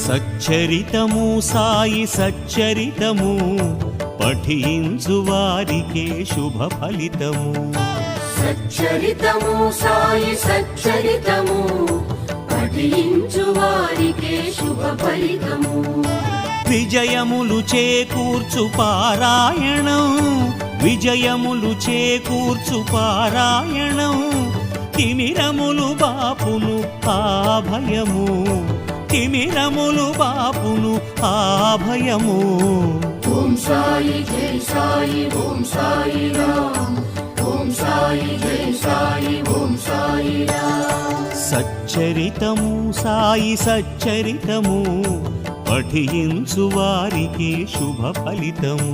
సచ్చరితము సాయి సచ్చరితము పఠించు వారికే శుభ ఫలితము. సచ్చరితము సాయి సచ్చరితము పఠించు వారికే శుభ ఫలితము. విజయములు చేకూర్చు పారాయణం, విజయములు చేకూర్చు పారాయణం, తిమిరములు బాపును ఆభయము, తిమిరములు బాపును ఆభయము. ఓం సాయి జై సాయి ఓం సాయి రామ్, ఓం సాయి జై సాయి ఓం సాయి రామ్. సచ్చరితము సాయి సచ్చరితము పఠించు వారికి శుభ ఫలితము.